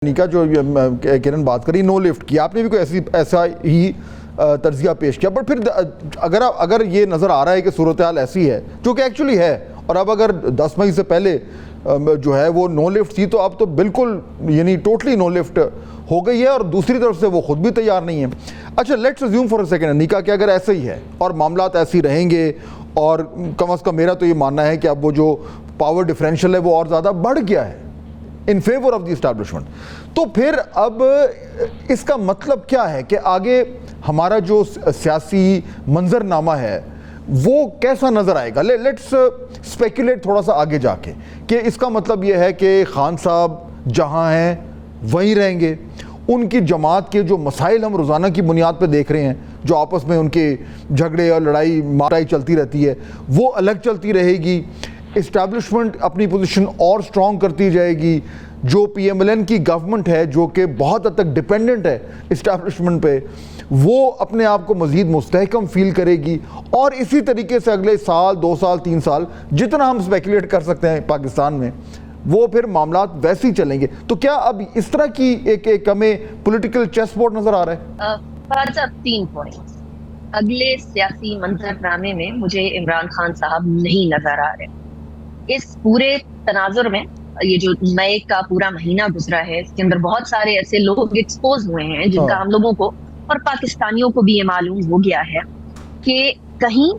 निका जो किरण बात करी नो लिफ्ट की, आपने भी कोई ऐसा ही तर्जिया पेश किया, बट फिर अगर ये नज़र आ रहा है कि सूरत हाल ऐसी है जो कि एक्चुअली है, और अब अगर 10 मई से पहले जो है वो नो लिफ्ट थी, तो अब तो बिल्कुल यानी टोटली नो लिफ्ट हो गई है और दूसरी तरफ से वो खुद भी तैयार नहीं है। अच्छा, let's assume for a second निका कि अगर ऐसा ही है और मामलात ऐसे ही रहेंगे, और कम अज़ कम मेरा तो ये मानना है कि अब वो जो पावर डिफरेंशियल है वो और ज़्यादा बढ़ गया है in favour of the establishment, तो फिर अब इसका मतलब क्या है कि आगे हमारा जो सियासी मंजरनामा है वो कैसा नज़र आएगा। लेट्स स्पेकुलेट थोड़ा सा आगे जाके कि इसका मतलब ये है कि खान साहब जहाँ हैं वहीं रहेंगे, उनकी जमात के जो मसाइल हम रोज़ाना की बुनियाद पर देख रहे हैं, जो आपस में उनके झगड़े और लड़ाई माराई चलती रहती है, वो अलग चलती रहेगी, इस्टेब्लिशमेंट अपनी पोजीशन और स्ट्रॉन्ग करती जाएगी, जो PMLN की गवर्नमेंट है जो कि बहुत हद तक डिपेंडेंट है इस्टेब्लिशमेंट पे, वो अपने आप को मज़ीद मुस्तहकम फील करेगी, और इसी तरीके से अगले साल 2 साल 3 साल जितना हम स्पेकुलेट कर सकते हैं पाकिस्तान में, वो फिर मामलात वैसे ही चलेंगे। तो क्या अब इस तरह की एक हमें पॉलिटिकल चेस बोर्ड नज़र आ रहा है? 3 पॉइंट्स अगले सियासी मंजरनामे में मुझे इमरान खान साहब नहीं नजर आ रहे। इस पूरे तनाजुर में ये जो मई का पूरा महीना गुजरा है, इसके अंदर बहुत सारे ऐसे लोग एक्सपोज हुए हैं जिनका हम लोगों को और पाकिस्तानियों को भी ये मालूम हो गया है कि कहीं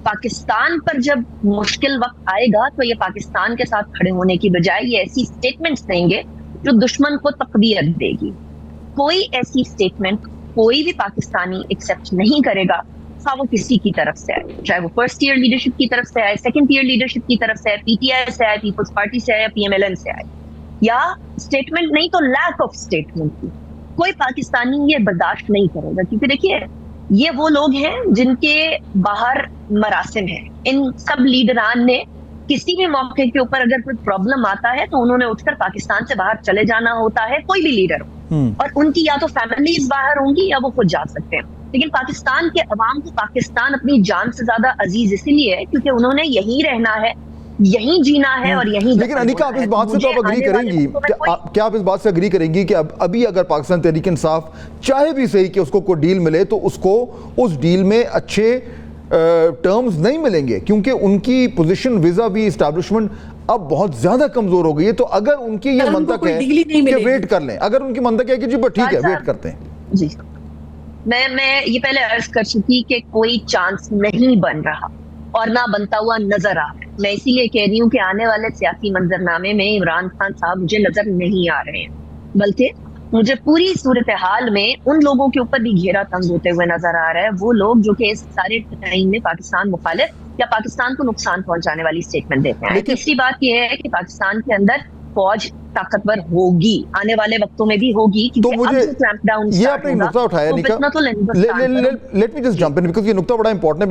पाकिस्तान पर जब मुश्किल वक्त आएगा तो ये पाकिस्तान के साथ खड़े होने की बजाय ये ऐसी स्टेटमेंट्स देंगे जो दुश्मन को तकवीयत देगी। कोई ऐसी स्टेटमेंट कोई भी पाकिस्तानी एक्सेप्ट नहीं करेगा, हाँ वो किसी की तरफ से आए, चाहे वो फर्स्ट ईयर लीडरशिप की तरफ से आए, सेकंड ईयर लीडरशिप की तरफ से आए, PTI से आए, पीपल्स पार्टी से आए, PMLN से आए, या स्टेटमेंट नहीं तो लैक ऑफ स्टेटमेंट की कोई पाकिस्तानी ये बर्दाश्त नहीं करेगा। क्योंकि देखिए ये वो लोग हैं जिनके बाहर मरासिम है। इन सब लीडरान ने किसी भी मौके के ऊपर अगर कोई प्रॉब्लम आता है तो उन्होंने उठकर पाकिस्तान से बाहर चले जाना होता है, कोई भी लीडर हो, और उनकी या तो फैमिलीज बाहर होंगी या वो खुद जा सकते हैं। लेकिन पाकिस्तान के अवाम को पाकिस्तान अपनी जान से ज्यादा अजीज इसीलिए है क्योंकि उन्होंने यहीं रहना है, यहीं जीना है और यहीं। लेकिन अनिका, आप इस बात से तो आप अग्री करेंगी, क्या आप इस बात से अग्री करेंगी कि अब अभी अगर पाकिस्तान तहरीक इंसाफ चाहे भी सही कि उसको कोई डील मिले तो उसको उस डील में अच्छे टर्म्स नहीं मिलेंगे, क्योंकि उनकी पोजीशन विजा वी इस्टेब्लिशमेंट अब बहुत ज्यादा कमजोर हो गई है। तो अगर उनकी ये मंतक है कि वेट कर लें, अगर उनकी मंतक है कि जी ठीक है वेट करते हैं, जी मैं ये पहले अर्ज कर चुकी कि कोई चांस नहीं बन रहा और ना बनता हुआ नजर आ रहा है। मैं इसीलिए कह रही हूँ कि आने वाले सियासी मंजरनामे में इमरान खान साहब मुझे नजर नहीं आ रहे हैं, बल्कि मुझे पूरी सूरत हाल में उन लोगों के ऊपर भी घेरा तंग होते हुए नजर आ रहा है, वो लोग जो कि इस सारे टाइम में पाकिस्तान मुखालिफ या पाकिस्तान को नुकसान पहुंचाने वाली स्टेटमेंट देते हैं। तीसरी बात यह है कि पाकिस्तान के अंदर फौज ताकतवर होगी, आने वाले वक्तों में भी होगी, तो मुझे ये आपने नुक्ता उठाया, let me just jump in because ये नुक्ता बड़ा इंपॉर्टेंट है।